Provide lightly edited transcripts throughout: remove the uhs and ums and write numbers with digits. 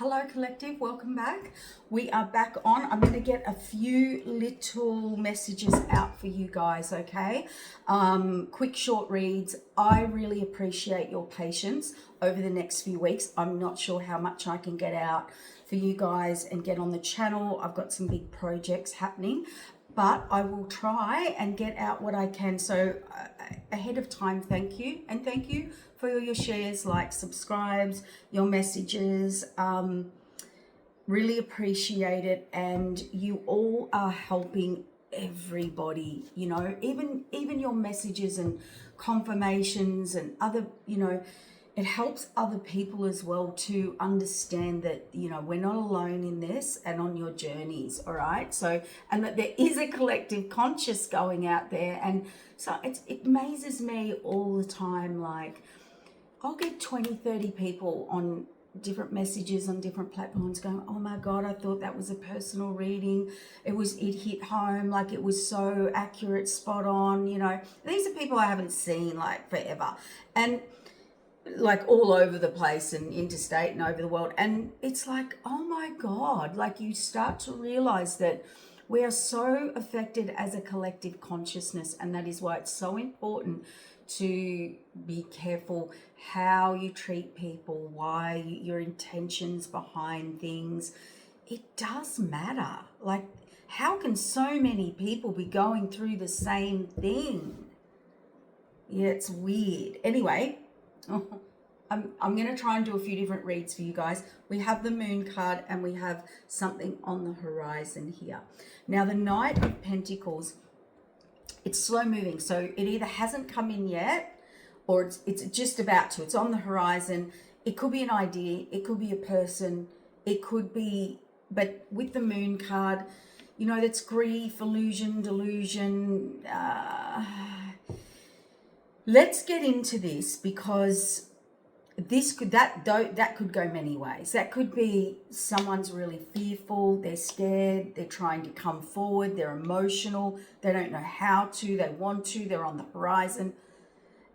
Hello collective, welcome back. We are back on. I'm going to get a few little messages out for you guys, okay? Quick short reads. I really appreciate your patience over the next few weeks. I'm not sure how much I can get out for you guys and get on the channel. I've got some big projects happening, but I will try and get out what I can. So ahead of time, thank you. And thank you for your shares, likes, subscribes, your messages. Really appreciate it. And you all are helping everybody, you know, even your messages and confirmations and other, you know, it helps other people as well to understand that, you know, we're not alone in this and on your journeys, all right? So, and that there is a collective conscious going out there. And so it amazes me all the time. Like, I'll get 20, 30 people on different messages on different platforms going, oh my God, I thought that was a personal reading. It hit home, like it was so accurate, spot on, you know. These are people I haven't seen like forever. And like all over the place and interstate and over the world. And it's like, oh my God, like you start to realize that we are so affected as a collective consciousness. And that is why it's so important to be careful how you treat people, why your intentions behind things. It does matter. Like, how can so many people be going through the same thing? Yeah, it's weird. Anyway, I'm going to try and do a few different reads for you guys. We have the moon card and we have something on the horizon here. Now, the Knight of Pentacles, it's slow moving. So it either hasn't come in yet or it's just about to. It's on the horizon. It could be an idea. It could be a person. It could be, but with the moon card, you know, that's grief, illusion, delusion. Let's get into this because that could go many ways. That could be someone's really fearful, they're scared, they're trying to come forward, they're emotional, they don't know how to, they want to, they're on the horizon.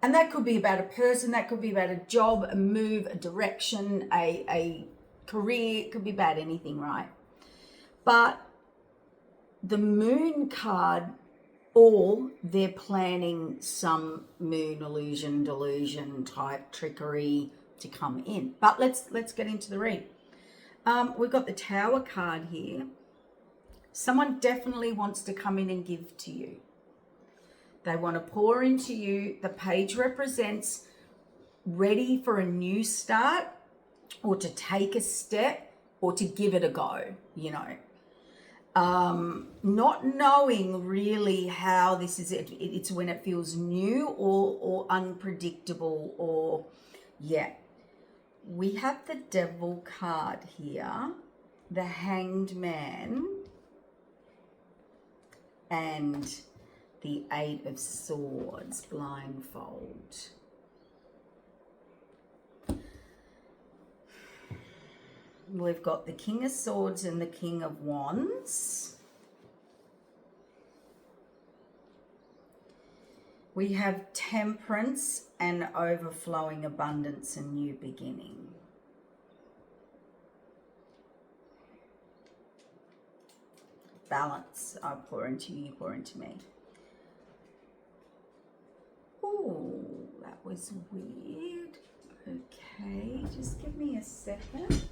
And that could be about a person, that could be about a job, a move, a direction, a career, it could be about anything, right? But the moon card, or they're planning some moon illusion, delusion type trickery to come in. But let's get into the read. We've got the Tower card here. Someone definitely wants to come in and give to you. They want to pour into you. The page represents ready for a new start or to take a step or to give it a go, you know. Not knowing really how this is it's when it feels new or unpredictable, or yeah. We have the Devil card here, the Hanged Man, and the Eight of Swords, blindfold. We've got the King of Swords and the King of Wands. We have Temperance and overflowing abundance and new beginning. Balance. I pour into you, you pour into me. Oh, that was weird. Okay, just give me a second.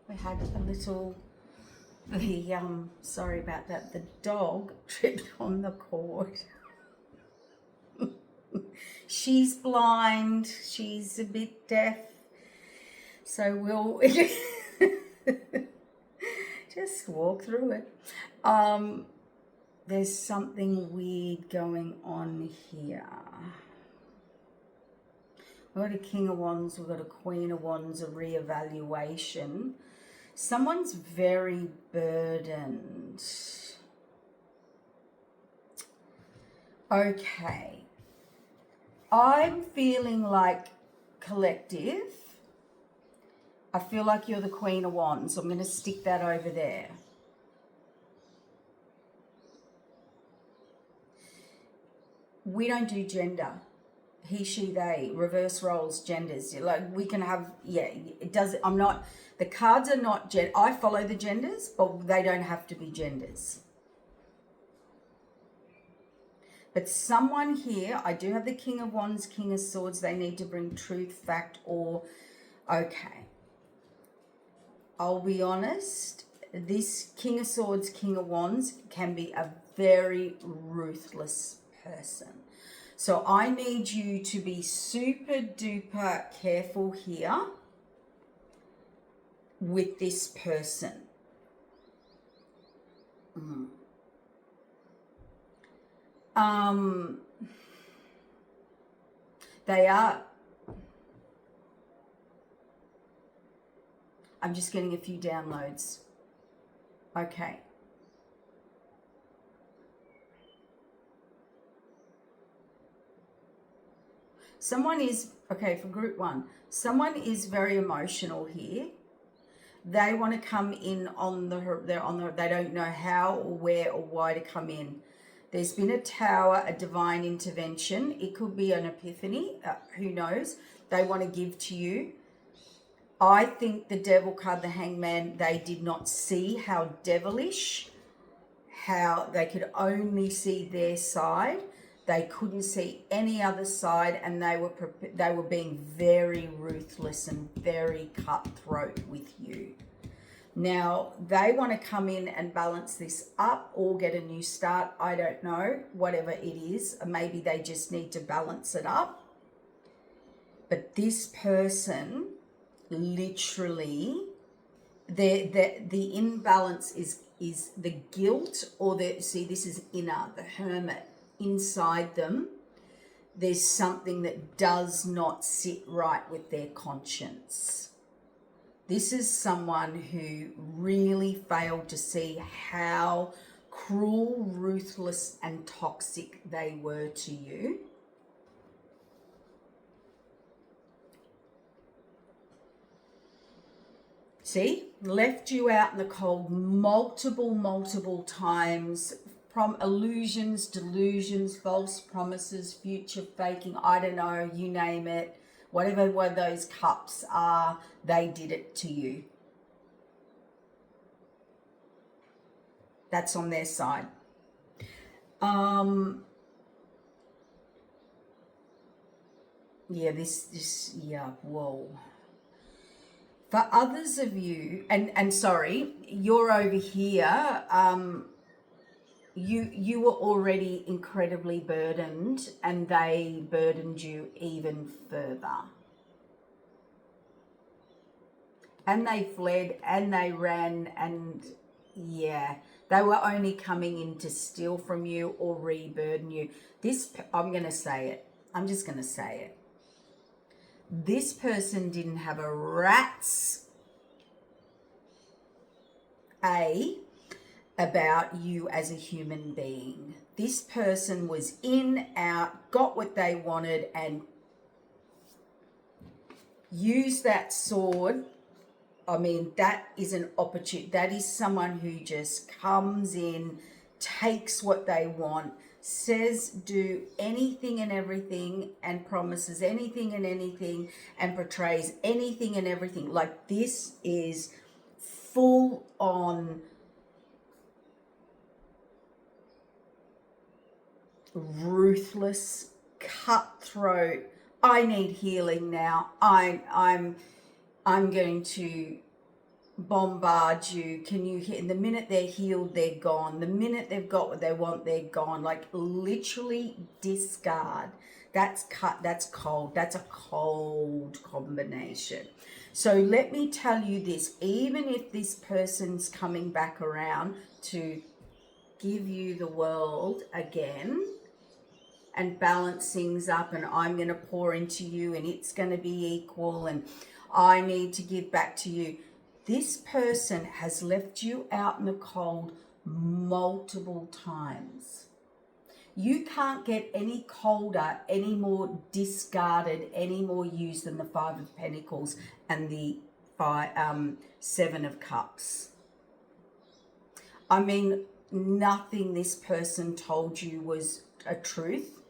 We had a little, sorry about that, the dog tripped on the cord. She's blind, she's a bit deaf, so we'll just walk through it. There's something weird going on here. We've got a King of Wands, we've got a Queen of Wands, a reevaluation. Someone's very burdened. Okay. I'm feeling like collective, I feel like you're the Queen of Wands. I'm going to stick that over there. We don't do gender. He, she, they, reverse roles, genders. Like we can have, yeah, it does. I'm not, the cards are not, I follow the genders, but they don't have to be genders. But someone here, I do have the King of Wands, King of Swords. They need to bring truth, fact, or, okay. I'll be honest, this King of Swords, King of Wands can be a very ruthless person. So I need you to be super duper careful here with this person. They are, I'm just getting a few downloads. Okay. Someone is, okay, for group one, someone is very emotional here. They want to come in on they don't know how or where or why to come in. There's been a tower, a divine intervention. It could be an epiphany, who knows? They want to give to you. I think the devil card, the hangman, they did not see how devilish, how they could only see their side. They couldn't see any other side, and they were being very ruthless and very cutthroat with you. Now, they want to come in and balance this up or get a new start. I don't know, whatever it is. Maybe they just need to balance it up. But this person, literally, the imbalance is the guilt, or this is inner, the hermit. Inside them, there's something that does not sit right with their conscience. This is someone who really failed to see how cruel, ruthless, and toxic they were to you. See, left you out in the cold multiple times. From illusions, delusions, false promises, future faking, I don't know, you name it. Whatever one those cups are, they did it to you. That's on their side. Yeah, whoa. For others of you, and sorry, you're over here, you were already incredibly burdened, and they burdened you even further. And they fled and they ran, and yeah, they were only coming in to steal from you or re-burden you. I'm going to say it. I'm just going to say it. This person didn't have a rat's about you as a human being. This person was in, out, got what they wanted, and used that sword. I mean, that is an opportunity. That is someone who just comes in, takes what they want, says do anything and everything, and promises anything and anything, and portrays anything and everything. Like, this is full on ruthless, cutthroat. I need healing now. I'm going to bombard you. Can you hear? And the minute they're healed, they're gone. The minute they've got what they want, they're gone. Like, literally discard. That's cold. That's a cold combination. So let me tell you this, even if this person's coming back around to give you the world again and balance things up, and I'm going to pour into you, and it's going to be equal, and I need to give back to you. This person has left you out in the cold multiple times. You can't get any colder, any more discarded, any more used than the Five of Pentacles and the Seven of Cups. I mean, nothing this person told you was a truth.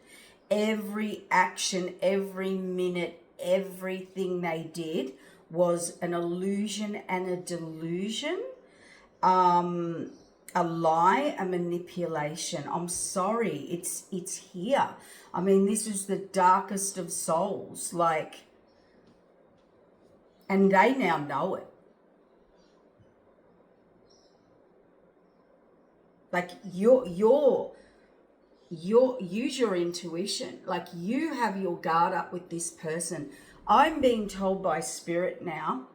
Every action, every minute, everything they did was an illusion and a delusion, a lie, a manipulation. I'm sorry, it's here. I mean, this is the darkest of souls, like, and they now know it. Like, use your intuition. Like, you have your guard up with this person. I'm being told by Spirit now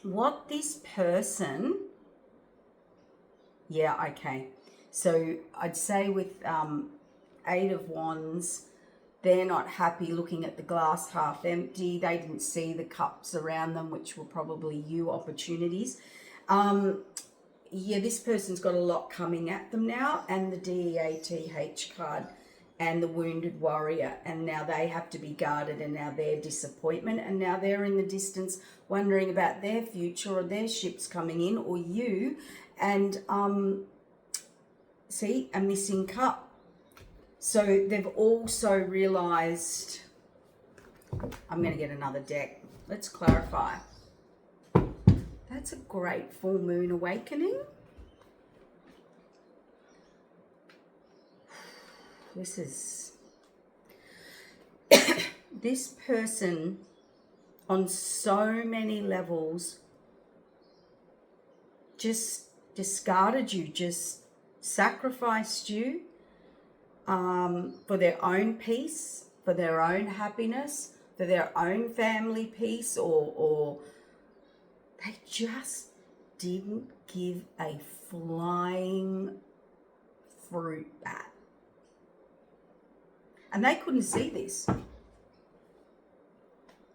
what this person, yeah, okay. So I'd say with Eight of Wands, they're not happy looking at the glass half empty. They didn't see the cups around them, which were probably you opportunities. Yeah, this person's got a lot coming at them now, and the DEATH card and the Wounded Warrior, and now they have to be guarded, and now their disappointment, and now they're in the distance wondering about their future or their ships coming in or you, and see, a missing cup. So they've also realized, I'm going to get another deck. Let's clarify. That's a great full moon awakening. This person on so many levels just discarded you, just sacrificed you for their own peace, for their own happiness, for their own family peace, or they just didn't give a flying fruit bat. And they couldn't see this.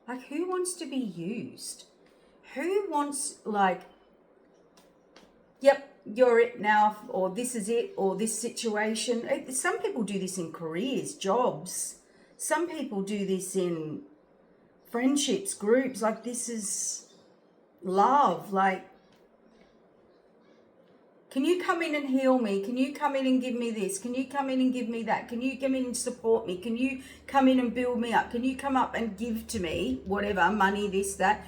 Like, who wants to be used? Who wants, like, yep, you're it now, or this is it, or this situation. Some people do this in careers, jobs. Some people do this in friendships, groups. Like, this is love. Like, can you come in and heal me? Can you come in and give me this? Can you come in and give me that? Can you come in and support me? Can you come in and build me up? Can you come up and give to me whatever, money, this, that,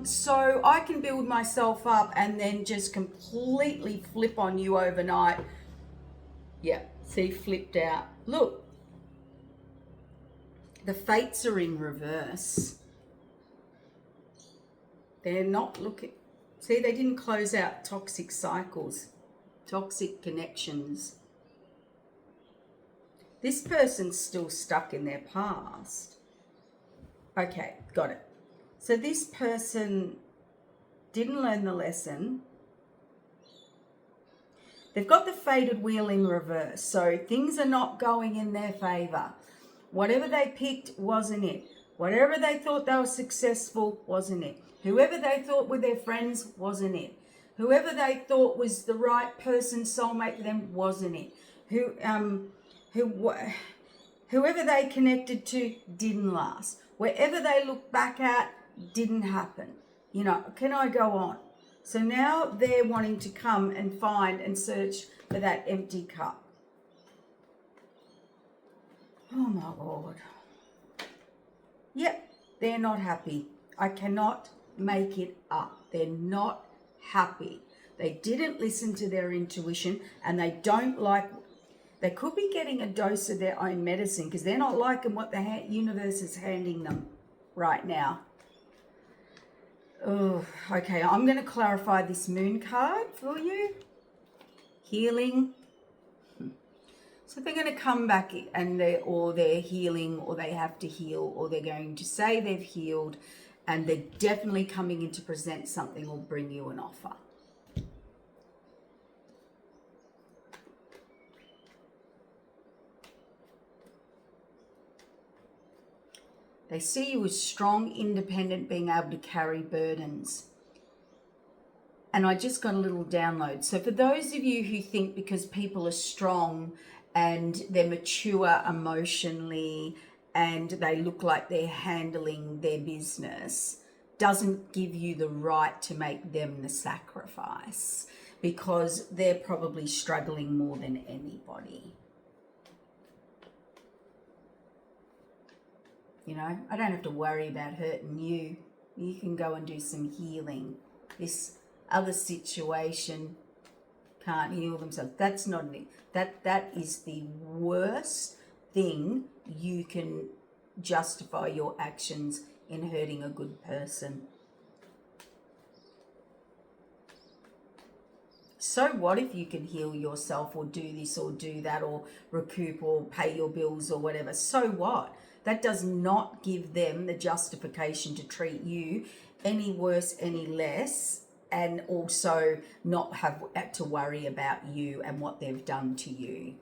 so I can build myself up and then just completely flip on you overnight? Yeah, see, flipped out. Look, the fates are in reverse. They're not looking. See, they didn't close out toxic cycles, toxic connections. This person's still stuck in their past. Okay, got it. So this person didn't learn the lesson. They've got the fated wheel in reverse, so things are not going in their favor. Whatever they picked wasn't it. Whatever they thought they were successful wasn't it. Whoever they thought were their friends wasn't it. Whoever they thought was the right person, soulmate for them, wasn't it. Whoever they connected to didn't last. Wherever they looked back at didn't happen. You know, can I go on? So now they're wanting to come and find and search for that empty cup. Oh my Lord. Yep, they're not happy. I cannot make it up. They're not happy. They didn't listen to their intuition, and they don't like, they could be getting a dose of their own medicine because they're not liking what the universe is handing them right now. Oh, okay, I'm going to clarify this moon card for you. Healing. So they're going to come back and they're healing, or they have to heal, or they're going to say they've healed, and they're definitely coming in to present something or bring you an offer. They see you as strong, independent, being able to carry burdens. And I just got a little download. So for those of you who think because people are strong and they're mature emotionally and they look like they're handling their business, doesn't give you the right to make them the sacrifice, because they're probably struggling more than anybody. You know, I don't have to worry about hurting you. You can go and do some healing. This other situation can't heal themselves. That's not that is the worst thing you can justify your actions in hurting a good person. So what if you can heal yourself or do this or do that or recoup or pay your bills or whatever? So what? That does not give them the justification to treat you any worse, any less, and also not have to worry about you and what they've done to you.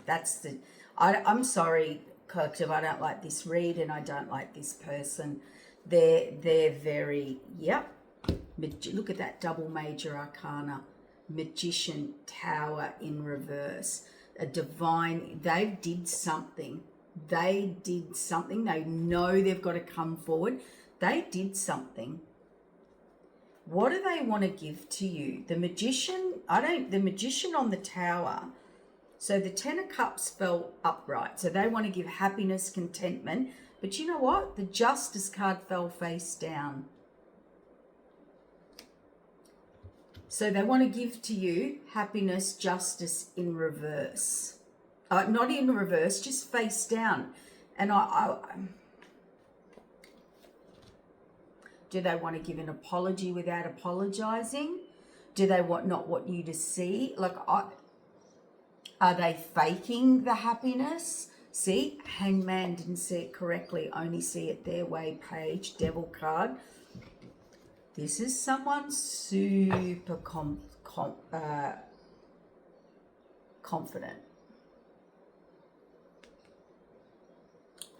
That's the... I'm sorry, collective, I don't like this read and I don't like this person. They're very... Yep. Look at that double major arcana. Magician, Tower in reverse. A divine... They did something. They did something. They know they've got to come forward. They did something. What do they want to give to you? The magician... The magician on the Tower... So the Ten of Cups fell upright. So they want to give happiness, contentment. But you know what? The Justice card fell face down. So they want to give to you happiness, justice in reverse. Not in reverse, just face down. And do they want to give an apology without apologizing? Do they not want you to see? Are they faking the happiness? See, Hangman didn't see it correctly, only see it their way, Page, Devil card. This is someone super confident.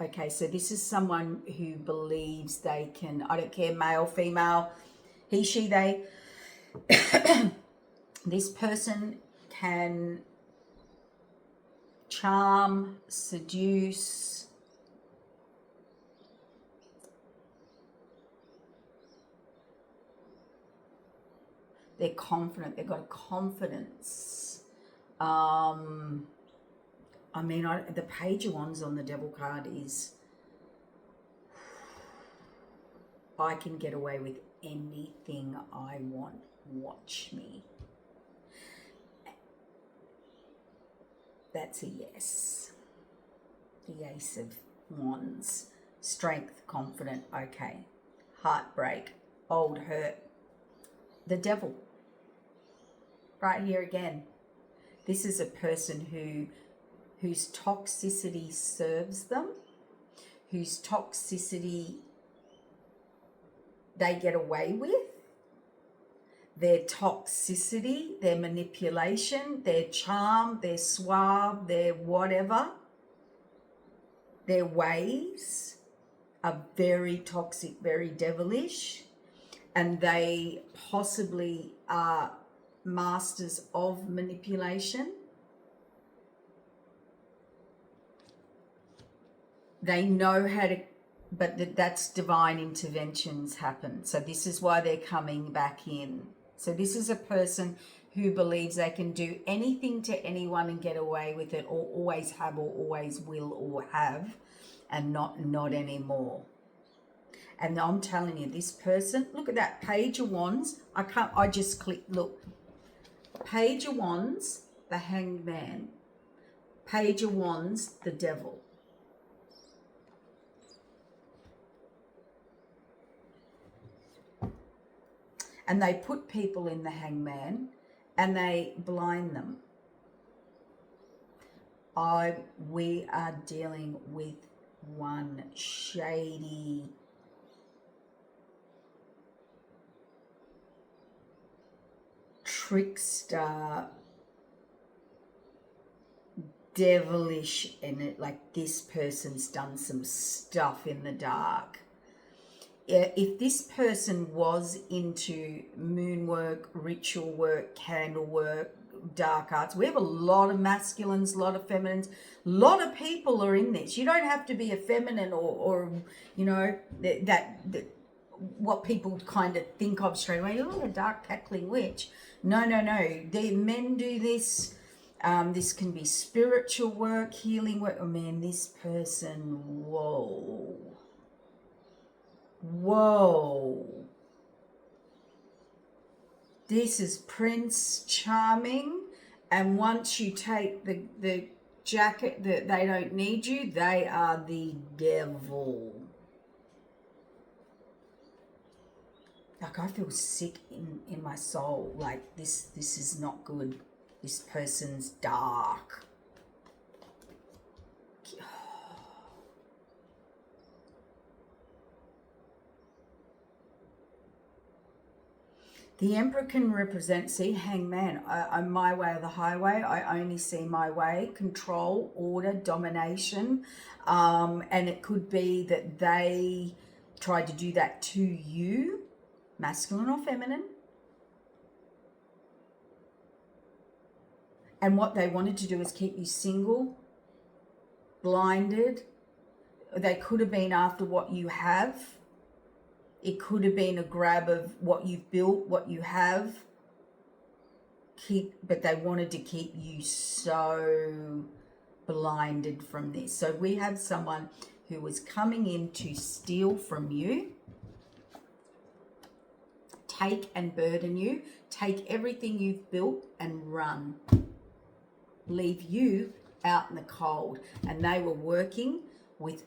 Okay, so this is someone who believes they can, I don't care, male, female, he, she, they. This person can charm, seduce, they're confident, they've got a confidence. The Page of Wands on the Devil card is, I can get away with anything I want, watch me. That's a yes. The Ace of Wands. Strength, confident, okay. Heartbreak, old hurt. The Devil. Right here again. This is a person whose toxicity serves them, whose toxicity they get away with. Their toxicity, their manipulation, their charm, their suave, their whatever, their ways are very toxic, very devilish, and they possibly are masters of manipulation. They know how to, but that's divine interventions happen. So this is why they're coming back in. So this is a person who believes they can do anything to anyone and get away with it, or always have, or always will, or have, and not anymore. And I'm telling you, this person, look at that Page of Wands. I just clicked, look. Page of Wands, the Hanged Man. Page of Wands, the Devil. And they put people in the Hangman and they blind them. We are dealing with one shady, trickster, devilish, and this person's done some stuff in the dark. If this person was into moon work, ritual work, candle work, dark arts. We have a lot of masculines, a lot of feminines, a lot of people are in this. You don't have to be a feminine or you know, that what people kind of think of straight away. Oh, a dark cackling witch. No. The men do this. This can be spiritual work, healing work. Oh man, this person, whoa. This is Prince Charming, and once you take the jacket that they don't need you, they are the devil. Like, I feel sick in my soul. Like, this is not good. This person's dark. The Emperor can represent, see, Hangman. I'm my way or the highway. I only see my way. Control, order, domination. And it could be that they tried to do that to you, masculine or feminine. And what they wanted to do is keep you single, blinded. They could have been after what you have. It could have been a grab of what you've built, what you have. But they wanted to keep you so blinded from this. So we have someone who was coming in to steal from you, take and burden you, take everything you've built and run. Leave you out in the cold. And they were working with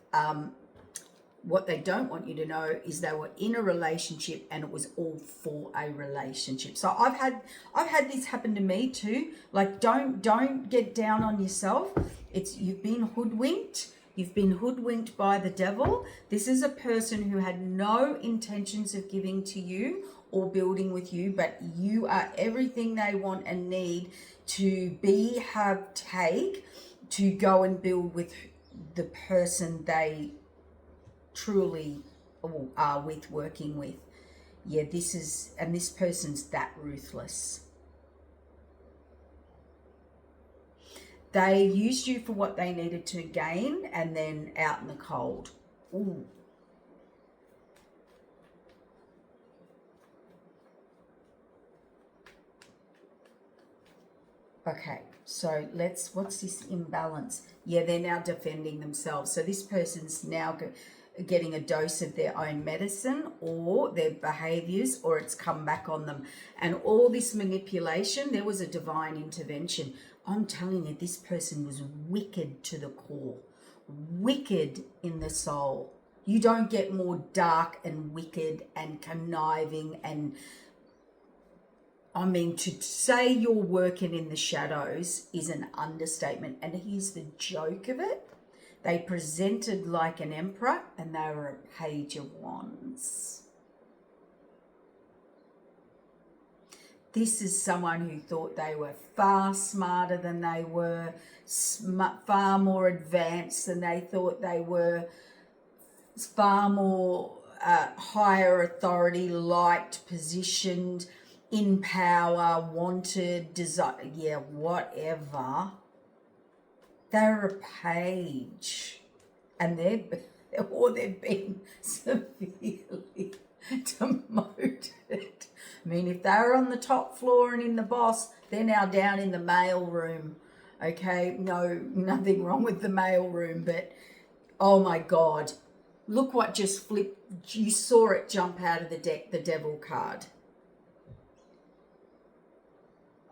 what they don't want you to know is they were in a relationship and it was all for a relationship. So I've had this happen to me too. Like, don't get down on yourself. You've been hoodwinked. You've been hoodwinked by the devil. This is a person who had no intentions of giving to you or building with you, but you are everything they want and need to be, have, take, to go and build with the person they truly are working with. Yeah, this person's that ruthless. They used you for what they needed to gain and then out in the cold. Ooh. Okay, so what's this imbalance? Yeah, they're now defending themselves. So this person's now getting a dose of their own medicine or their behaviors, or it's come back on them. And all this manipulation, there was a divine intervention. I'm telling you, this person was wicked to the core, wicked in the soul. You don't get more dark and wicked and conniving and, I mean, to say you're working in the shadows is an understatement. And here's the joke of it. They presented like an emperor and they were a page of wands. This is someone who thought they were far smarter than they were, far more advanced than they thought they were, far more higher authority, liked, positioned, in power, wanted, desire, yeah, whatever. They're a page, and they've been severely demoted. I mean, if they're on the top floor and in the boss, they're now down in the mail room. Okay, no, nothing wrong with the mail room, but oh my God, look what just flipped. You saw it jump out of the deck, the devil card.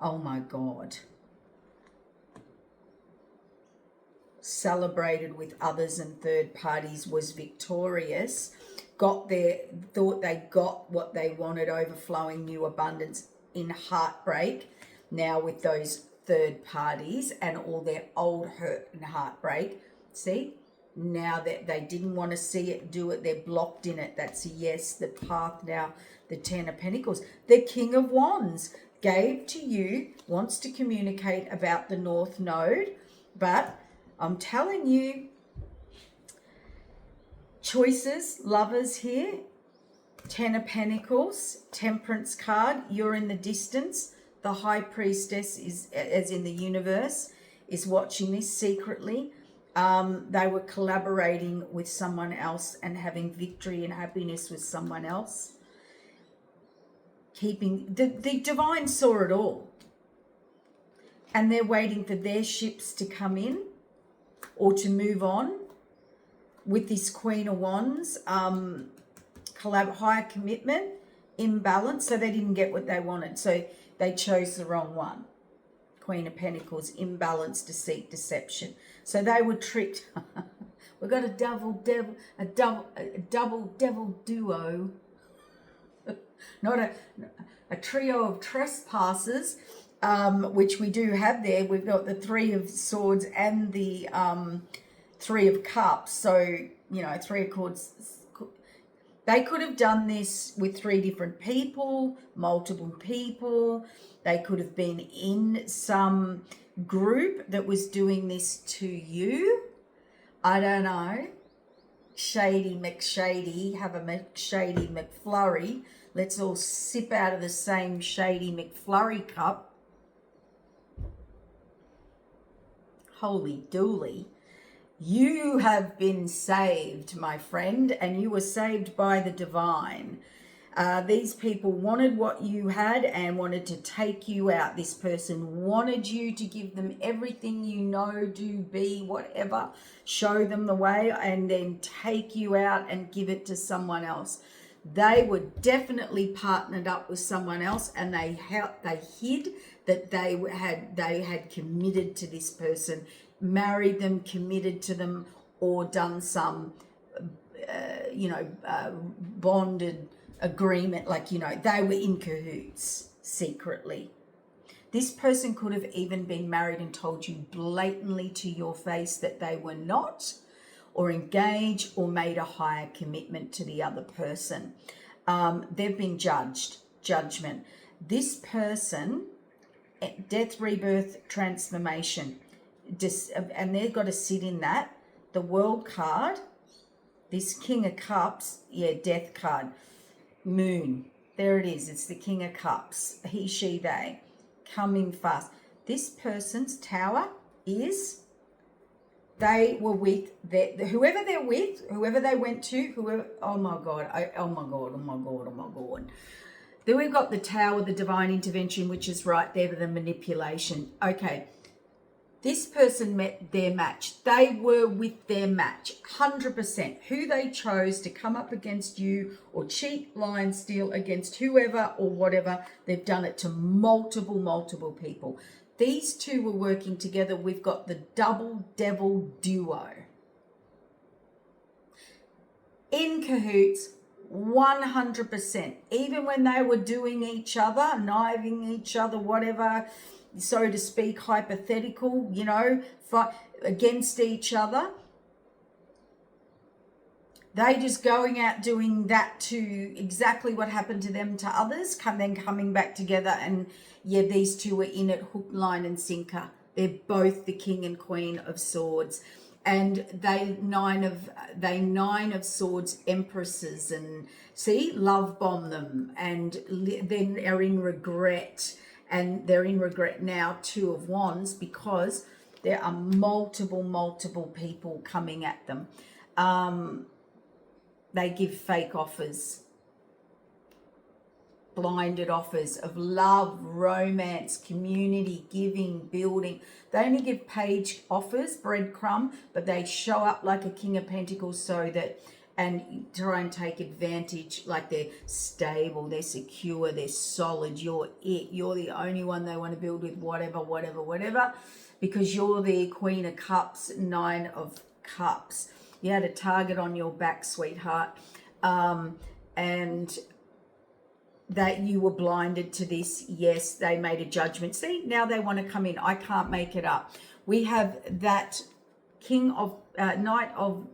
Oh my God. Celebrated with others and third parties, was victorious, thought they got what they wanted, overflowing new abundance, in heartbreak now with those third parties and all their old hurt and heartbreak. See, now that they didn't want to see it, do it, they're blocked in it. That's a yes. The path now, the 10 of Pentacles, the King of Wands gave to you, wants to communicate about the North Node, but I'm telling you, choices, lovers here, 10 of Pentacles, Temperance card, you're in the distance, the high priestess is, as in the universe, is watching this secretly. They were collaborating with someone else and having victory and happiness with someone else. Keeping the divine saw it all. And they're waiting for their ships to come in or to move on with this Queen of Wands, higher commitment, imbalance. So they didn't get what they wanted. So they chose the wrong one. Queen of Pentacles, imbalance, deceit, deception. So they were tricked. We've got a double devil duo. Not a trio of trespassers, which we do have there. We've got the Three of Swords and the Three of Cups. So, you know, Three of Cups. They could have done this with three different people, multiple people. They could have been in some group that was doing this to you. I don't know. Shady McShady, have a McShady McFlurry. Let's all sip out of the same Shady McFlurry cup. Holy dooly. You have been saved, my friend, and you were saved by the divine. These people wanted what you had and wanted to take you out. This person wanted you to give them everything you know, do, be, whatever, show them the way, and then take you out and give it to someone else. They were definitely partnered up with someone else, and they hid that they had committed to this person, married them, committed to them, or done some, bonded agreement. Like, you know, they were in cahoots secretly. This person could have even been married and told you blatantly to your face that they were not, or engaged, or made a higher commitment to the other person. They've been judged, judgment. This person, death, rebirth, transformation, and they've got to sit in that. The World card, this King of Cups, death card, Moon, there it is. It's the King of Cups, he, she, they, coming fast. This person's tower is, they were with whoever they're with, whoever they went to, whoever. Oh my God! Oh my God! Then we've got the Tower, the divine intervention, which is right there with the manipulation. Okay, this person met their match. They were with their match, 100%. Who they chose to come up against you or cheat, lie, and steal against whoever or whatever. They've done it to multiple people. These two were working together. We've got the double devil duo. In cahoots, 100%. Even when they were doing each other, knifing each other, whatever, so to speak, hypothetical, fight against each other. They just going out doing that to exactly what happened to them to others, then coming back together, and these two were in it hook, line and sinker. They're both the King and Queen of Swords, and they nine of Swords empresses, and see, love bomb them, and then are in regret, and they're in regret now. Two of Wands, because there are multiple people coming at them. They give fake offers, blinded offers of love, romance, community, giving, building. They only give page offers, breadcrumb, but they show up like a King of Pentacles and try and take advantage, like they're stable, they're secure, they're solid, you're it. You're the only one they want to build with, whatever, because you're the Queen of Cups, Nine of Cups. You had a target on your back, sweetheart, and that you were blinded to this. Yes, they made a judgment. See, now they want to come in. I can't make it up. We have that Knight of,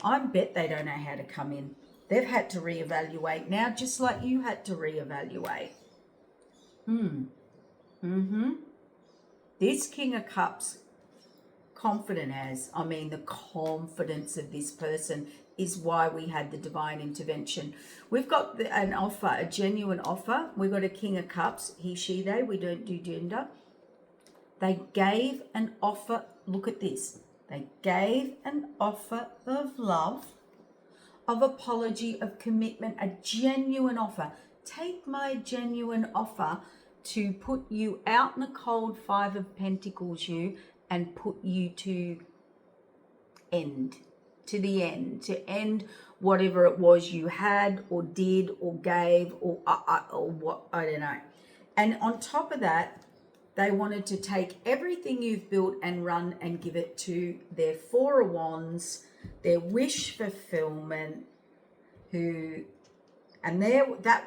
I bet they don't know how to come in. They've had to reevaluate now, just like you had to reevaluate. This King of Cups, confident as, the confidence of this person, is why we had the divine intervention. We've got an offer, a genuine offer. We've got a King of Cups, he, she, they. We don't do gender. They gave an offer. Look at this. They gave an offer of love, of apology, of commitment, a genuine offer. Take my genuine offer to put you out in the cold, Five of Pentacles, you, and put you to the end, to end whatever it was you had or did or gave or what, I don't know. And on top of that, they wanted to take everything you've built and run and give it to their Four of Wands, their wish fulfillment, that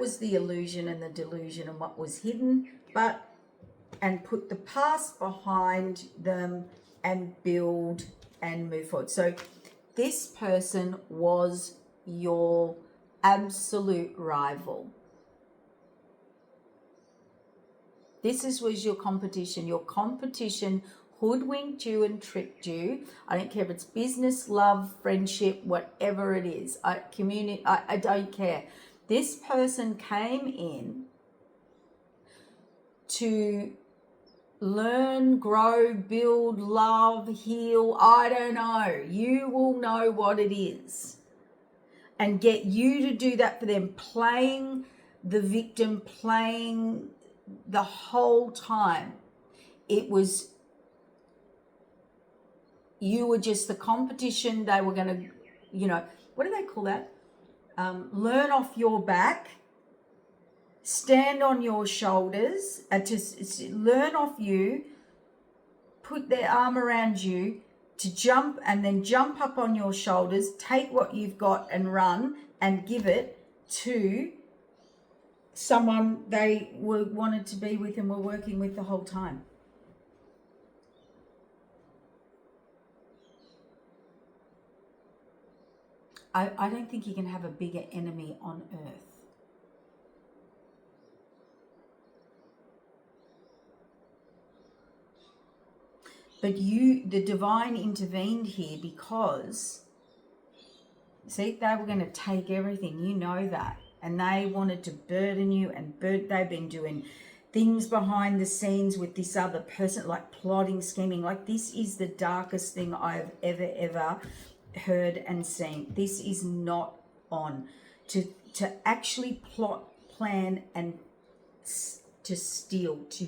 was the illusion and the delusion and what was hidden, and put the past behind them and build and move forward. So this person was your absolute rival. This was your competition. Your competition hoodwinked you and tricked you. I don't care if it's business, love, friendship, whatever it is. I don't care. This person came in to learn, grow, build, love, heal. I don't know. You will know what it is. And get you to do that for them, playing the victim, playing the whole time. It was, you were just the competition. They were going to, what do they call that? Learn off your back, stand on your shoulders, to learn off you, put their arm around you, to jump and then jump up on your shoulders, take what you've got and run and give it to someone they wanted to be with and were working with the whole time. I don't think you can have a bigger enemy on earth. But the divine intervened here because, see, they were going to take everything. You know that. And they wanted to burden you, and they've been doing things behind the scenes with this other person, like plotting, scheming. Like, this is the darkest thing I've ever heard and seen. This is not on. To actually plot, plan, and to steal, to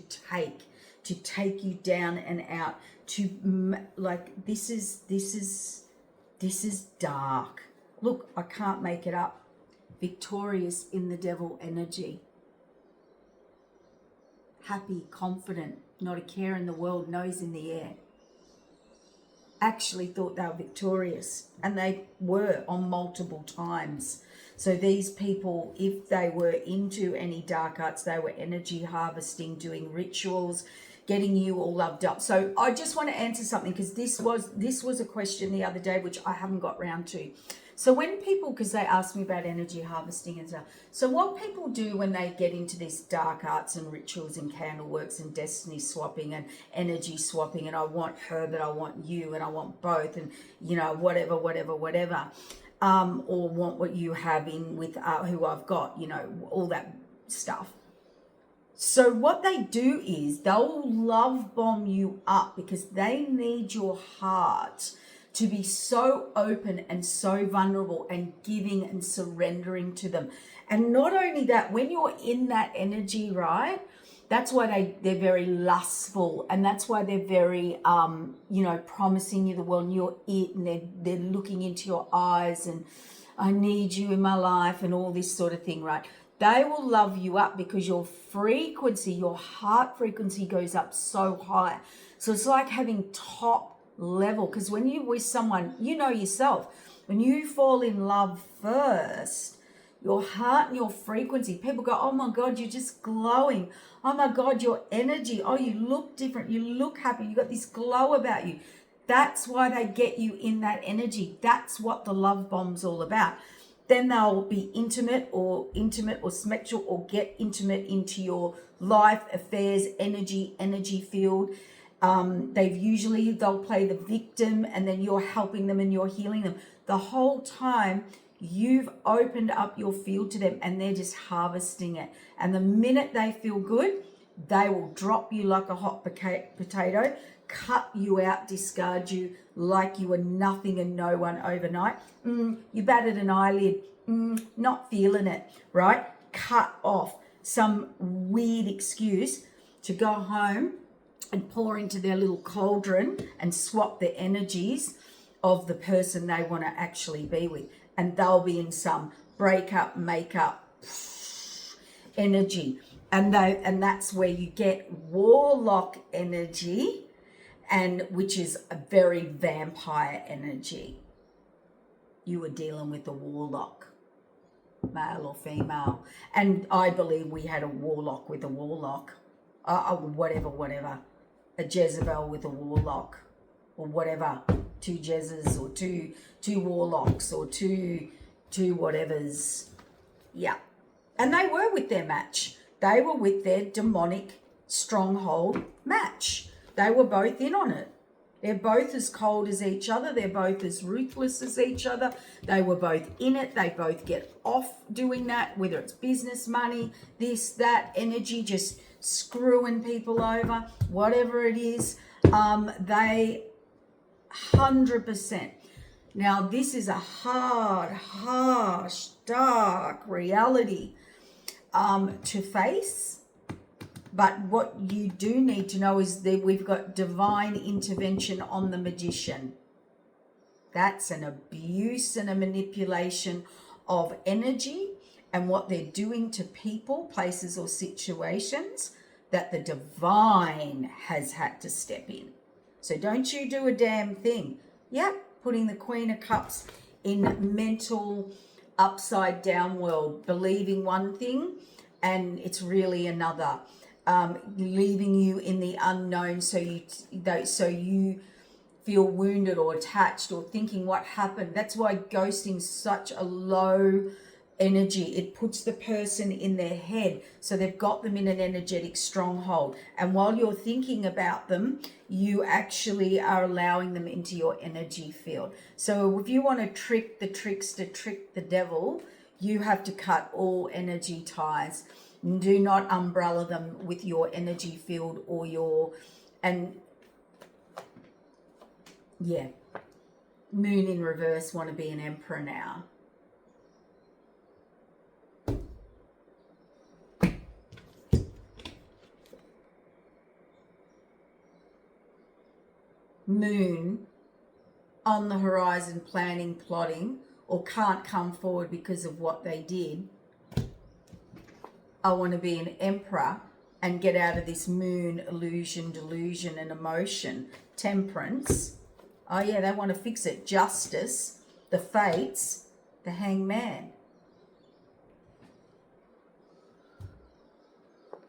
take you down and out, this is dark. Look, I can't make it up. Victorious in the devil energy. Happy, confident, not a care in the world, nose in the air. Actually thought they were victorious, and they were on multiple times. So these people, if they were into any dark arts, they were energy harvesting, doing rituals, getting you all loved up. So I just want to answer something, because this was a question the other day which I haven't got round to. So when people, because they ask me about energy harvesting and stuff, so what people do when they get into these dark arts and rituals and candle works and destiny swapping and energy swapping, and I want her but I want you and I want both, and whatever, or want what you have in with who I've got, all that stuff. So what they do is they'll love bomb you up, because they need your heart to be so open and so vulnerable and giving and surrendering to them. And not only that, when you're in that energy, right, that's why they're very lustful, and that's why they're very, promising you the world, and you're it, and they're looking into your eyes and I need you in my life and all this sort of thing, right? They will love you up because your frequency, your heart frequency goes up so high. So it's like having top level, because when you're with someone, yourself, when you fall in love first, your heart and your frequency, people go, oh my God, you're just glowing. Oh my God, your energy. Oh, you look different. You look happy. You got this glow about you. That's why they get you in that energy. That's what the love bomb's all about. Then they'll be intimate or sexual, or get intimate into your life, affairs, energy field. They'll play the victim, and then you're helping them and you're healing them. The whole time you've opened up your field to them, and they're just harvesting it. And the minute they feel good, they will drop you like a hot potato, cut you out, discard you like you were nothing and no one overnight. You batted an eyelid, not feeling it, right? Cut off. Some weird excuse to go home and pour into their little cauldron and swap the energies of the person they want to actually be with. And they'll be in some breakup, makeup energy. And that's where you get warlock energy, and which is a very vampire energy. You were dealing with a warlock, male or female. And I believe we had a warlock with a warlock. Whatever. A Jezebel with a warlock, or whatever. Two Jezes, or two warlocks, or two whatevers. Yeah. And they were with their match. They were with their demonic stronghold match. They were both in on it. They're both as cold as each other. They're both as ruthless as each other. They were both in it. They both get off doing that, whether it's business, money, this, that, energy, just screwing people over, whatever it is. They 100%. Now, this is a hard, harsh, dark reality to face. But what you do need to know is that we've got divine intervention on the magician. That's an abuse and a manipulation of energy and what they're doing to people, places, or situations that the divine has had to step in. So don't you do a damn thing. Yep, putting the Queen of Cups in mental upside down world, believing one thing and it's really another. Leaving you in the unknown, so you feel wounded or attached or thinking what happened. That's why ghosting's such a low energy. It puts the person in their head, so they've got them in an energetic stronghold, and while you're thinking about them, you actually are allowing them into your energy field. So if you want to trick the trickster, trick the devil, you have to cut all energy ties. Do not umbrella them with your energy field or Moon in reverse, want to be an emperor now. Moon on the horizon, planning, plotting, or can't come forward because of what they did. I want to be an emperor and get out of this moon illusion, delusion, and emotion. Temperance. Oh yeah, they want to fix it. Justice. The fates. The hangman.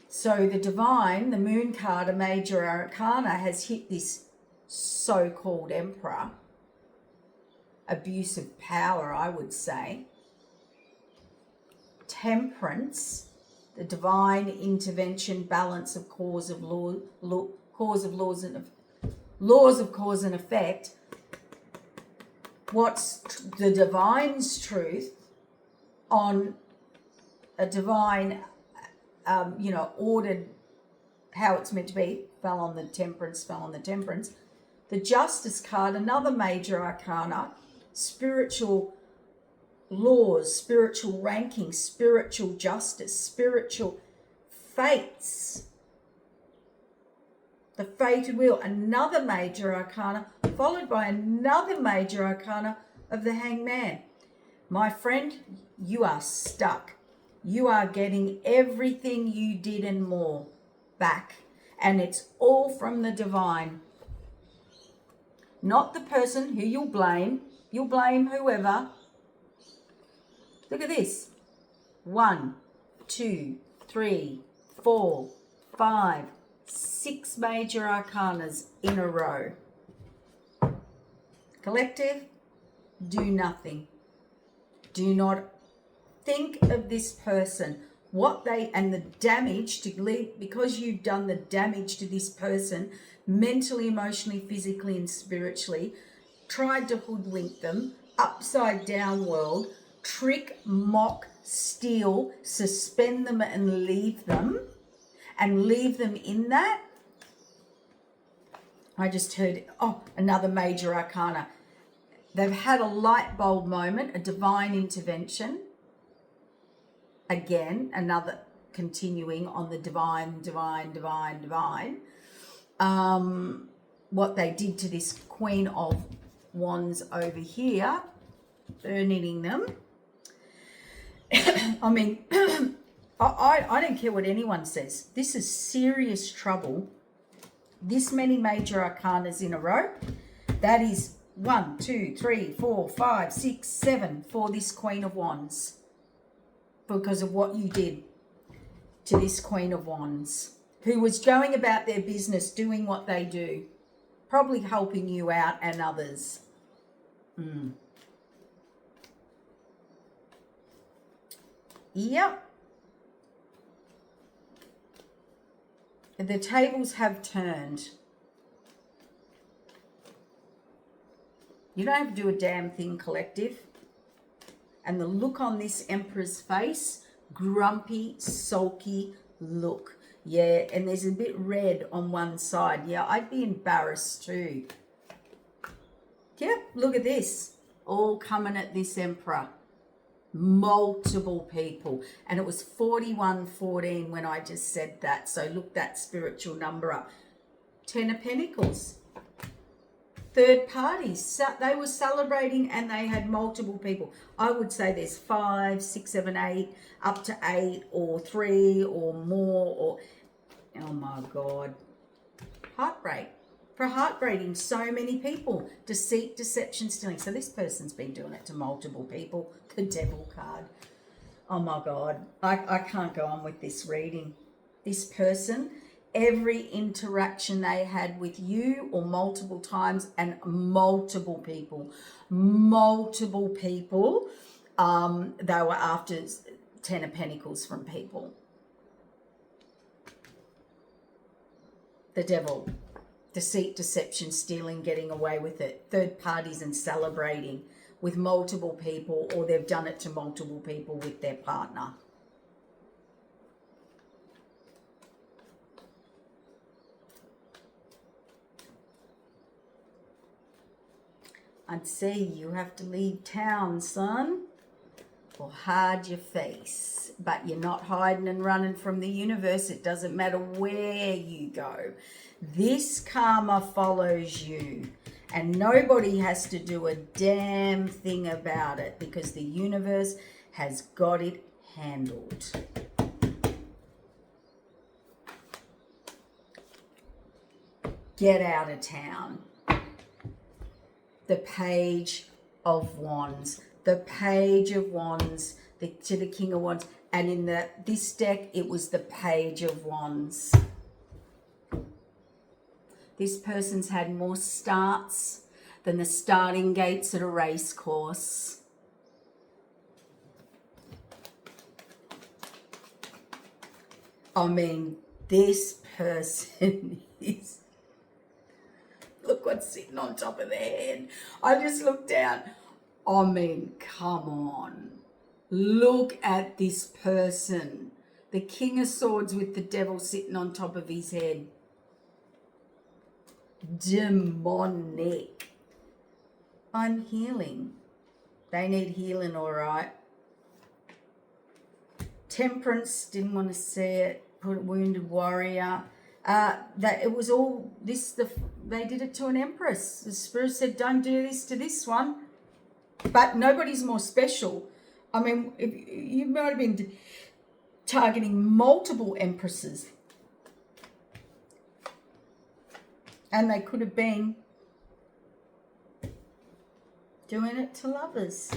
So the divine, the moon card, a major arcana, has hit this so-called emperor. Abuse of power, I would say. Temperance. The divine intervention, balance of laws of cause and effect. What's the divine's truth on a divine, ordered, how it's meant to be? Fell on the temperance. The justice card, another major arcana, spiritual laws, spiritual ranking, spiritual justice, spiritual fates, the fated wheel, another major arcana, followed by another major arcana of the hangman. My friend, you are stuck. You are getting everything you did and more back, and it's all from the divine, not the person who you'll blame. You'll blame whoever. Look at this. 1, 2, 3, 4, 5, 6 major arcanas in a row. Collective, do nothing. Do not think of this person, and the damage to leave, because you've done the damage to this person mentally, emotionally, physically, and spiritually, tried to hoodwink them, upside down world, trick, mock, steal, suspend them and leave them in that. I just heard, another major arcana. They've had a light bulb moment, a divine intervention. Again, another continuing on the divine. What they did to this Queen of Wands over here, burning them. I mean, I don't care what anyone says. This is serious trouble. This many major arcanas in a row. That is 1, 2, 3, 4, 5, 6, 7 for this Queen of Wands. Because of what you did to this Queen of Wands, who was going about their business, doing what they do, probably helping you out and others. Yep. The tables have turned. You don't have to do a damn thing, collective. And the look on this Emperor's face, grumpy, sulky look. Yeah, and there's a bit red on one side. Yeah, I'd be embarrassed too. Yep, look at this. All coming at this Emperor. Multiple people. And it was 4114 when I just said that. So look that spiritual number up. 10 of Pentacles. Third parties, they were celebrating and they had multiple people. I would say there's 5, 6, 7, 8, up to 8 or 3 or more. Or oh my God. Heartbreak. For heartbreaking so many people. Deceit, deception, stealing. So this person's been doing it to multiple people. The Devil card. Oh my God. I can't go on with this reading. This person, every interaction they had with you or multiple times and multiple people, they were after 10 of Pentacles from people. The Devil. Deceit, deception, stealing, getting away with it. Third parties and celebrating with multiple people, or they've done it to multiple people with their partner. I'd say you have to leave town, son, or hide your face. But you're not hiding and running from the universe. It doesn't matter where you go. This karma follows you. And nobody has to do a damn thing about it because the universe has got it handled. Get out of town. The Page of Wands. The Page of Wands to the King of Wands. And in this deck, it was the Page of Wands. This person's had more starts than the starting gates at a race course. I mean, this person is... Look what's sitting on top of their head. I just looked down. I mean, come on. Look at this person. The King of Swords with the Devil sitting on top of his head. Demonic. I'm healing. They need healing, all right. Temperance, didn't want to see it. Put Wounded Warrior. That it was all this. They did it to an Empress. The Spirit said, "Don't do this to this one." But nobody's more special. I mean, you might have been targeting multiple Empresses. And they could have been doing it to lovers.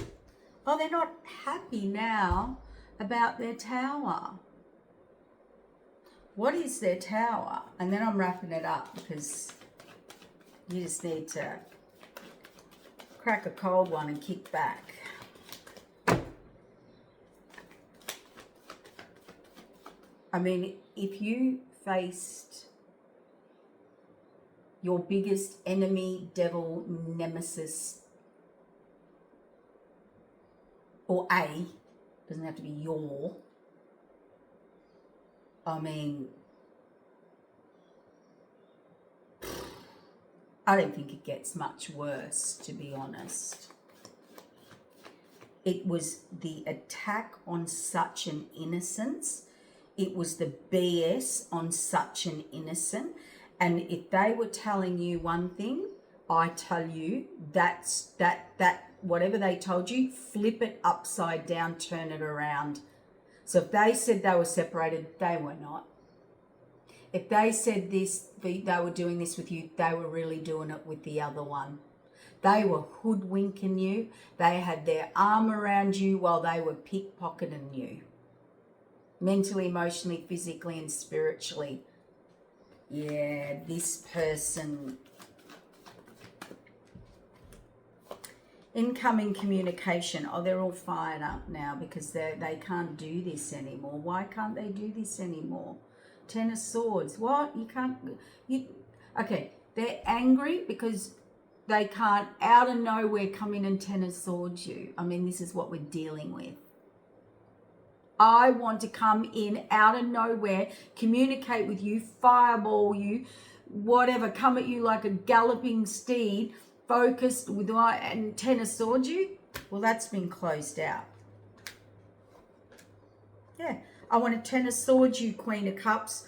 Oh, they're not happy now about their tower. What is their tower? And then I'm wrapping it up because you just need to crack a cold one and kick back. I mean, if you faced your biggest enemy, devil, nemesis, or a, doesn't have to be your. I mean, I don't think it gets much worse, to be honest. It was the attack on such an innocence. It was the BS on such an innocent. And if they were telling you one thing, I tell you, that whatever they told you, flip it upside down, turn it around. So if they said they were separated, they were not. If they said this, they were doing this with you, they were really doing it with the other one. They were hoodwinking you. They had their arm around you while they were pickpocketing you. Mentally, emotionally, physically, and spiritually. Yeah, this person. Incoming communication. Oh, they're all fired up now because they can't do this anymore. Why can't they do this anymore? Ten of Swords. What? You can't... Okay, they're angry because they can't out of nowhere come in and Ten of Swords you. I mean, this is what we're dealing with. I want to come in out of nowhere, communicate with you, fireball you, whatever, come at you like a galloping steed, focused with and Ten of Swords you. Well, that's been closed out. Yeah, I want to Ten of Swords you, Queen of Cups,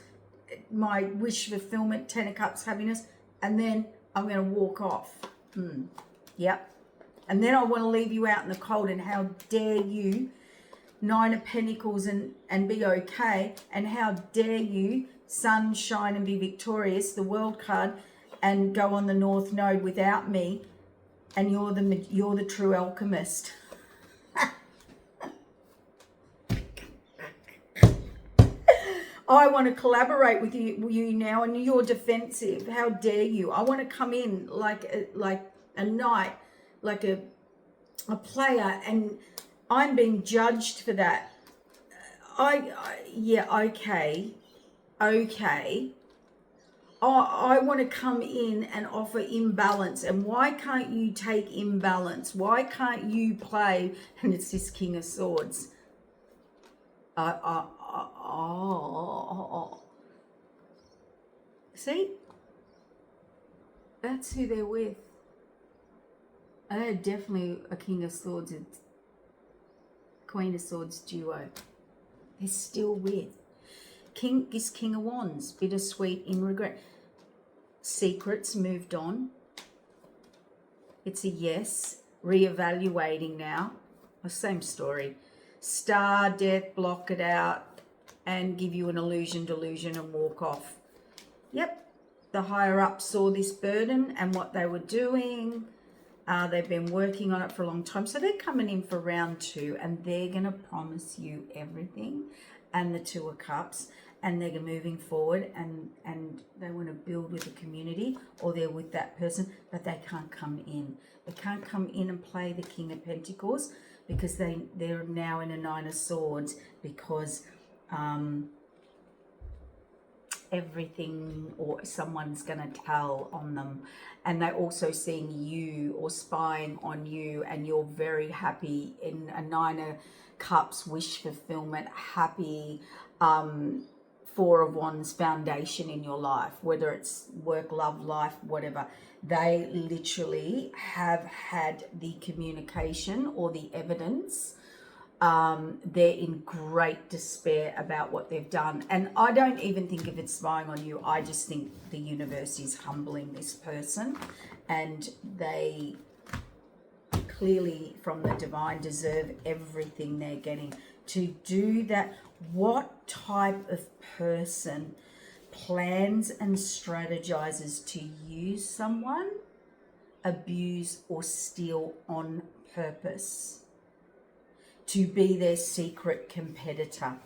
my wish fulfillment, Ten of Cups happiness, and then I'm going to walk off. Yep. And then I want to leave you out in the cold, and how dare you, Nine of Pentacles and be okay, and how dare you sunshine and be victorious, the World card, and go on the North Node without me, and you're the true alchemist. I want to collaborate with you now, and you're defensive. How dare you? I want to come in like a knight, like a player, and I'm being judged for that. Yeah, okay. I want to come in and offer imbalance. And why can't you take imbalance? Why can't you play? And it's this King of Swords. See? That's who they're with. And they're definitely a King of Swords and Queen of Swords duo. They're still with. King of Wands, bittersweet in regret. Secrets moved on. It's a yes. Reevaluating now. The same story. Star, death, block it out, and give you an delusion, and walk off. Yep. The higher up saw this burden and what they were doing. They've been working on it for a long time. So they're coming in for round 2, and they're going to promise you everything, and the Two of Cups, and they're moving forward, and they want to build with a community, or they're with that person, but they can't come in. They can't come in and play the King of Pentacles because they're now in a Nine of Swords because everything or someone's going to tell on them, and they're also seeing you or spying on you, and you're very happy in a Nine of Cups, wish fulfillment, happy, Four of Wands foundation in your life, whether it's work, love, life, whatever. They literally have had the communication or the evidence. They're in great despair about what they've done. And I don't even think if it's spying on you, I just think the universe is humbling this person, and they clearly from the divine deserve everything they're getting. To do that, what type of person plans and strategizes to use someone, abuse or steal on purpose? To be their secret competitor,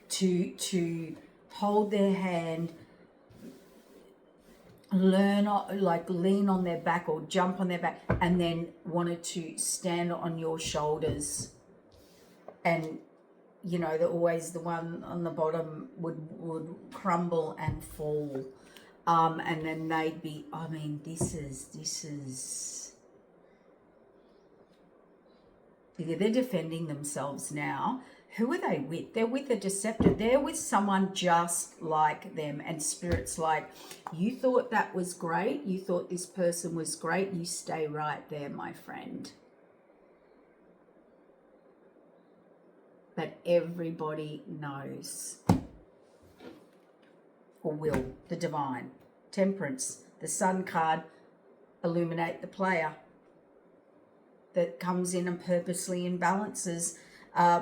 to hold their hand, lean on their back or jump on their back, and then wanted to stand on your shoulders, and they're always the one on the bottom would crumble and fall, and then they'd be. I mean, this is. They're defending themselves now. Who are they with? They're with a deceptor. They're with someone just like them. And Spirit's like, you thought that was great. You thought this person was great. You stay right there, my friend. But everybody knows, or will, the divine. Temperance, the Sun card, illuminate the player that comes in and purposely imbalances.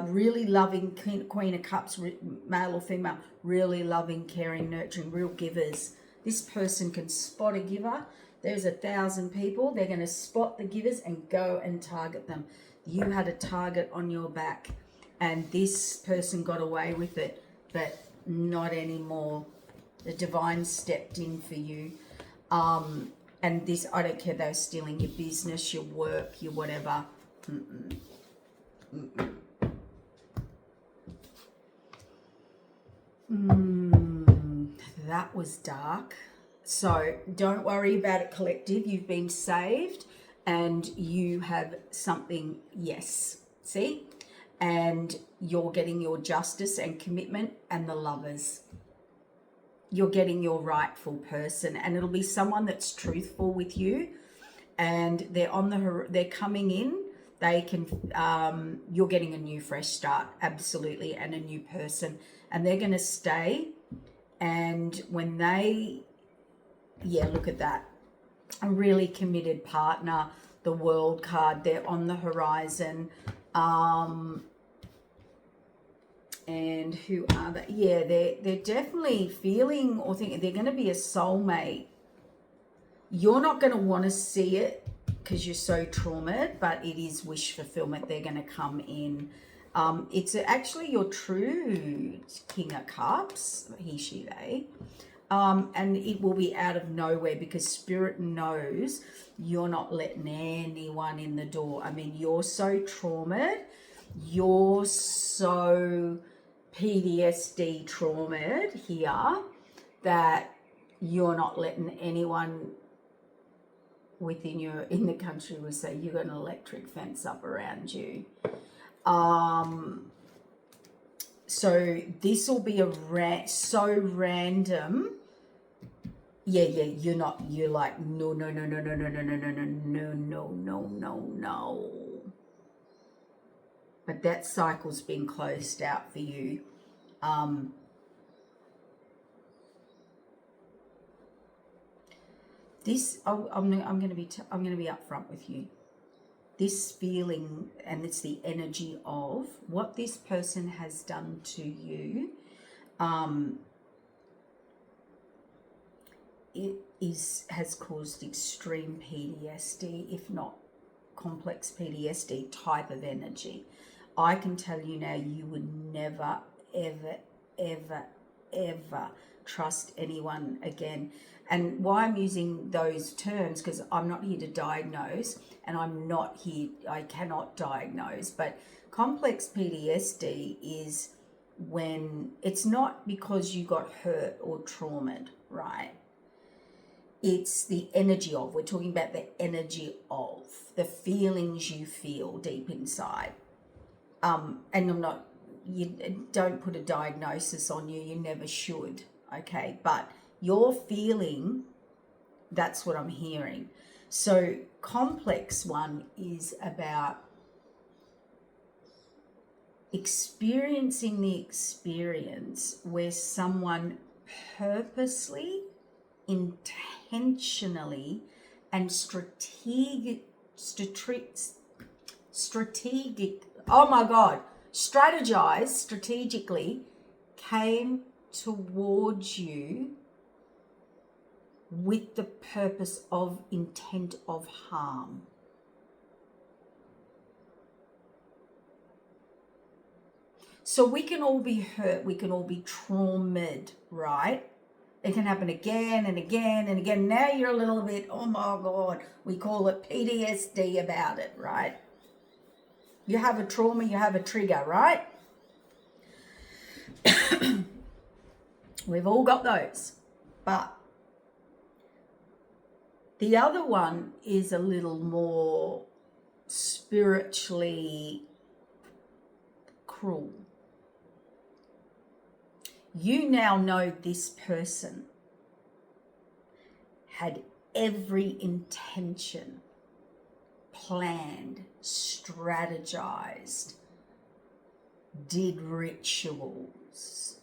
Really loving Queen of Cups, male or female, really loving, caring, nurturing, real givers. This person can spot a giver. There's 1,000 people. They're going to spot the givers and go and target them. You had a target on your back and this person got away with it, but not anymore. The divine stepped in for you. And this, I don't care, they're stealing your business, your work, your whatever. That was dark. So don't worry about it, collective. You've been saved and you have something, yes. See? And you're getting your justice and commitment and the lovers. You're getting your rightful person, and it'll be someone that's truthful with you, and they're coming in. They can you're getting a new fresh start, absolutely, and a new person, and they're going to stay. And when they, look at that, a really committed partner, the World card, they're on the horizon. And who are they? Yeah, they're definitely feeling or thinking they're going to be a soulmate. You're not going to want to see it because you're so traumatized, but it is wish fulfillment. They're going to come in. It's actually your true King of Cups, he, she, they. And it will be out of nowhere because Spirit knows you're not letting anyone in the door. I mean, you're so traumatized. You're so PTSD traumatized here that you're not letting anyone in the country will say you've got an electric fence up around you. So this will be so random. You're like, no. But that cycle's been closed out for you. I'm going to be upfront with you. This feeling, and it's the energy of what this person has done to you. Has caused extreme PTSD, if not complex PTSD type of energy. I can tell you now, you would never, ever, ever, ever trust anyone again. And why I'm using those terms, because I'm not here to diagnose, and I cannot diagnose, but complex PTSD is when it's not because you got hurt or traumatized, right? It's the energy of, we're talking about the energy of, the feelings you feel deep inside. And you don't put a diagnosis on you, you never should, okay? But you're feeling, that's what I'm hearing. So complex one is about experiencing the experience where someone purposely, intentionally, and strategic, strategized strategically came towards you with the purpose of intent of harm. So we can all be hurt, we can all be traumatized, right? It can happen again and again and again. Now you're a little bit, oh my God, we call it PTSD about it, right? You have a trauma, you have a trigger, right? We've all got those. But the other one is a little more spiritually cruel. You now know this person had every intention, planned, strategized, did rituals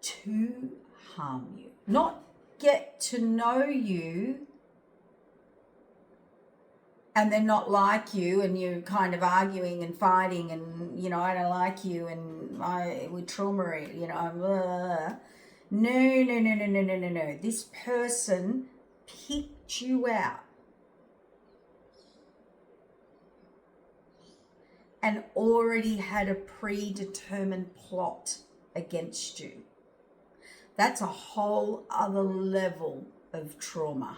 to harm you. Not get to know you and then not like you, and you're kind of arguing and fighting and, you know, I don't like you and we trauma, you know, blah. No. This person picked you out and already had a predetermined plot against you. That's a whole other level of trauma.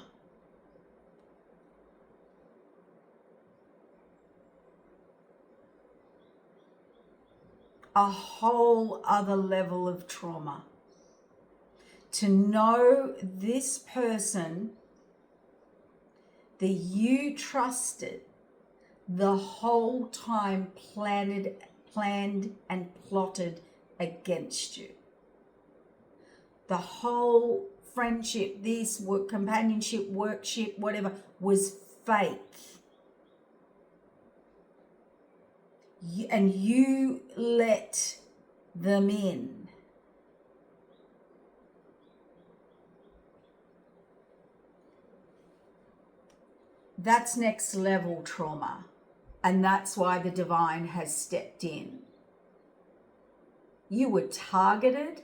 A whole other level of trauma. To know this person that you trusted the whole time planned and plotted against you. The whole friendship, this work, companionship, workship, whatever, was fake. And you let them in. That's next level trauma. And that's why the divine has stepped in. You were targeted.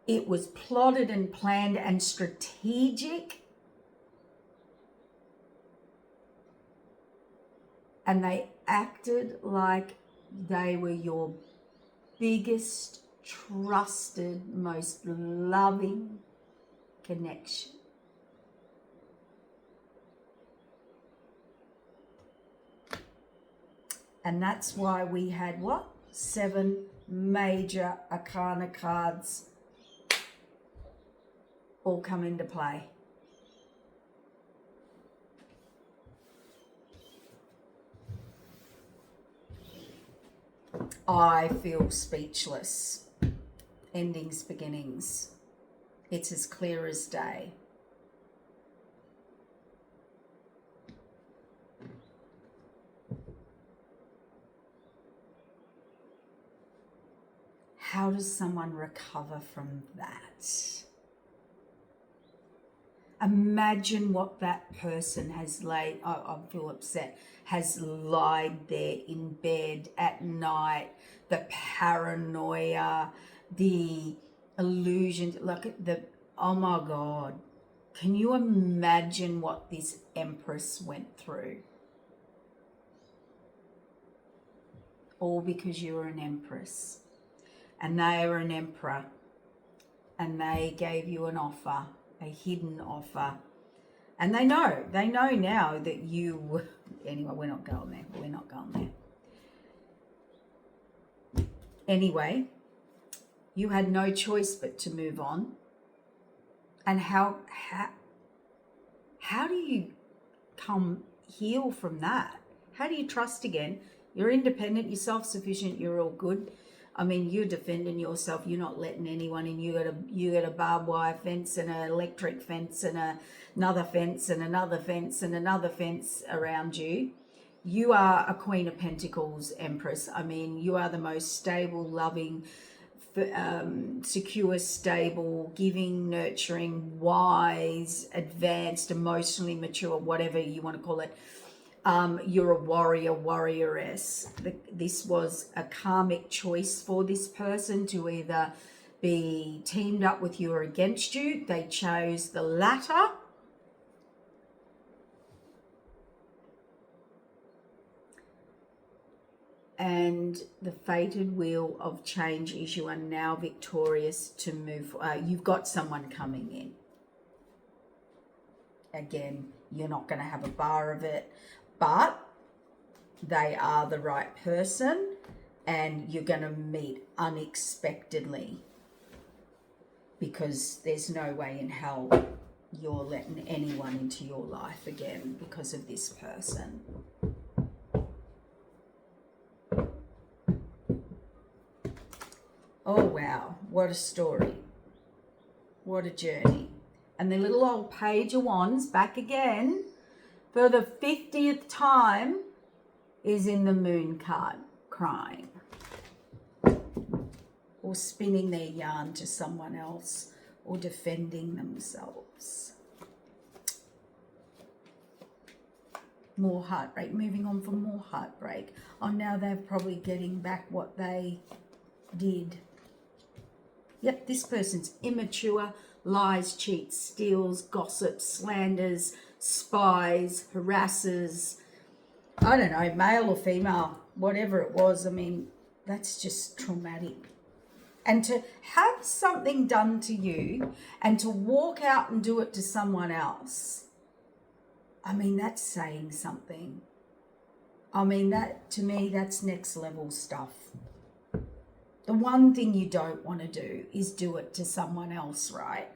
It was plotted and planned and strategic. And they acted like they were your biggest, trusted, most loving connection. And that's why we had what? 7 major arcana cards all come into play. I feel speechless. Endings, beginnings. It's as clear as day. How does someone recover from that? Imagine what that person has laid, I feel upset, has lied there in bed at night, the paranoia, the illusions, like oh my God. Can you imagine what this Empress went through? All because you were an Empress and they were an Emperor and they gave you an offer, a hidden offer. And they know now that you, anyway, we're not going there. Anyway, you had no choice but to move on. And how do you heal from that? How do you trust again? You're independent, you're self-sufficient, you're all good. I mean, you're defending yourself. You're not letting anyone in. You got a barbed wire fence and an electric fence and another fence and another fence and another fence around you. You are a Queen of Pentacles, Empress. I mean, you are the most stable, loving, secure, stable, giving, nurturing, wise, advanced, emotionally mature, whatever you want to call it. You're a warrior, warrioress. This was a karmic choice for this person to either be teamed up with you or against you. They chose the latter. And the fated wheel of change is you are now victorious to move. You've got someone coming in. Again, you're not going to have a bar of it, but they are the right person and you're going to meet unexpectedly, because there's no way in hell you're letting anyone into your life again because of this person. Oh, wow. What a story. What a journey. And the little old Page of Wands, back again, for the 50th time, is in the Moon card, crying. Or spinning their yarn to someone else, or defending themselves. More heartbreak, moving on for more heartbreak. Oh, now they're probably getting back what they did. Yep, this person's immature, lies, cheats, steals, gossips, slanders, spies, harasses. I don't know, male or female, whatever it was. I mean, that's just traumatic. And to have something done to you and to walk out and do it to someone else, I mean, that's saying something. I mean, that, to me, that's next level stuff. The one thing you don't want to do is do it to someone else, right?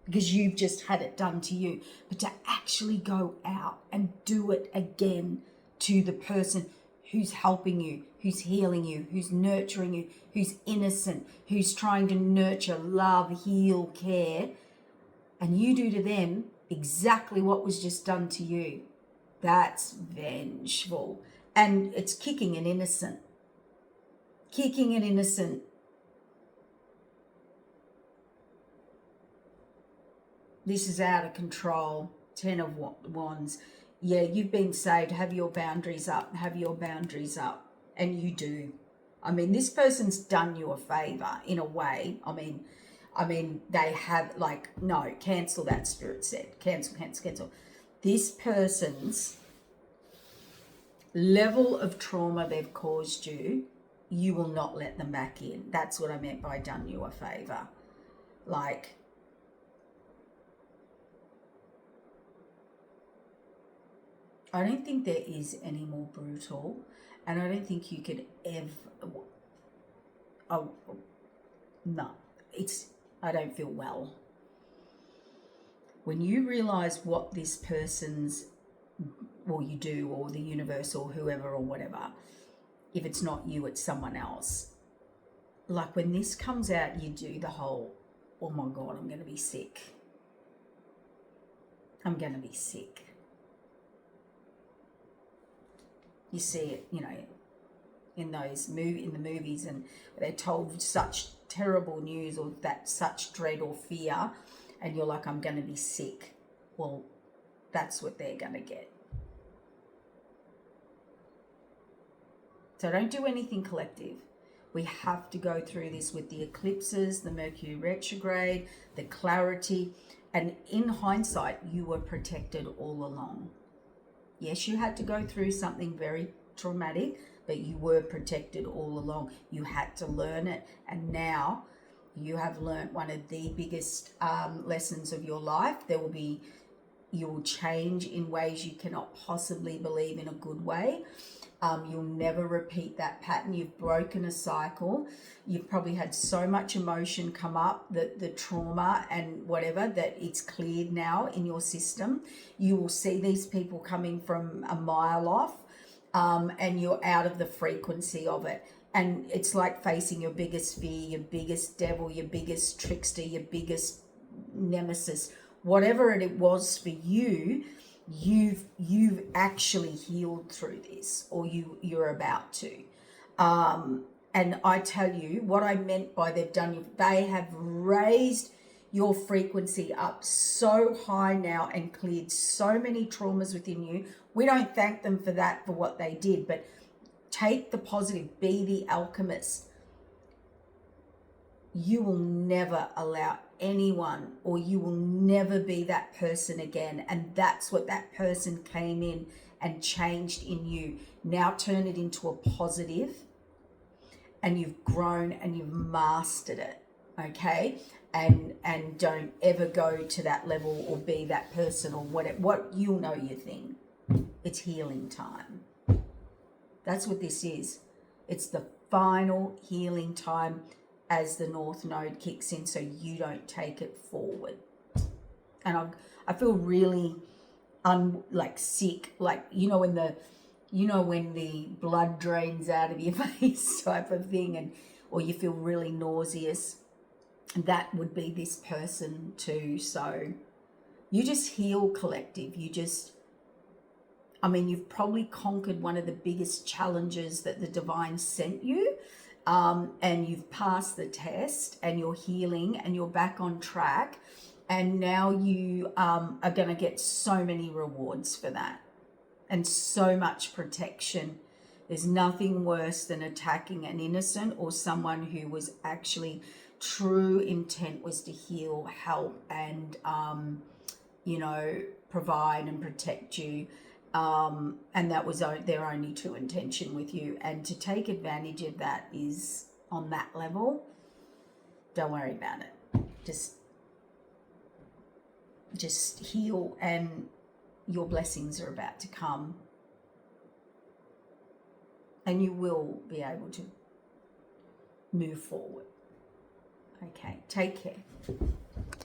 Because you've just had it done to you. But to actually go out and do it again to the person who's helping you, who's healing you, who's nurturing you, who's innocent, who's trying to nurture, love, heal, care, and you do to them exactly what was just done to you. That's vengeful. And it's kicking an innocent. Kicking an innocent. This is out of control. 10 of Wands. Yeah, you've been saved. Have your boundaries up. Have your boundaries up. And you do. I mean, this person's done you a favor in a way. I mean, they have, like, no, cancel that, Spirit said. Cancel. This person's level of trauma they've caused you, you will not let them back in. That's what I meant by done you a favor. Like, I don't think there is any more brutal, and I don't think you could ever. Oh, no, I don't feel well. When you realize what this person's, or you do, or the universe, or whoever, or whatever, if it's not you, it's someone else. Like when this comes out, you do the whole, oh my God, I'm going to be sick. I'm going to be sick. You see it, you know, in the movies, and they're told such terrible news or that such dread or fear, and you're like, I'm going to be sick. Well, that's what they're going to get. So don't do anything collective. We have to go through this with the eclipses, the Mercury retrograde, the clarity, and in hindsight, you were protected all along. Yes, you had to go through something very traumatic, but you were protected all along. You had to learn it, and now you have learned one of the biggest lessons of your life. You will change in ways you cannot possibly believe in a good way. You'll never repeat that pattern. You've broken a cycle. You've probably had so much emotion come up, that the trauma and whatever, that it's cleared now in your system. You will see these people coming from a mile off, and you're out of the frequency of it. And it's like facing your biggest fear, your biggest devil, your biggest trickster, your biggest nemesis. Whatever it was for you, you've actually healed through this, or you're about to. And I tell you what I meant by they have raised your frequency up so high now and cleared so many traumas within you. We don't thank them for that, for what they did, but take the positive, be the alchemist. You will never allow anyone, or you will never be that person again. And that's what that person came in and changed in you. Now turn it into a positive, and you've grown and you've mastered it. Okay? And don't ever go to that level or be that person, or what you'll know your thing. It's healing time. That's what this is. It's the final healing time as the North Node kicks in, so you don't take it forward. And I feel really sick, like when the blood drains out of your face type of thing, or you feel really nauseous, that would be this person too. So you just heal, collective. You've probably conquered one of the biggest challenges that the divine sent you, and you've passed the test, and you're healing, and you're back on track, and now you are going to get so many rewards for that, and so much protection. There's nothing worse than attacking an innocent or someone who was actually true intent was to heal, help, and provide and protect you. And that was their only true intention with you. And to take advantage of that is on that level. Don't worry about it. Just heal, and your blessings are about to come. And you will be able to move forward. Okay, take care.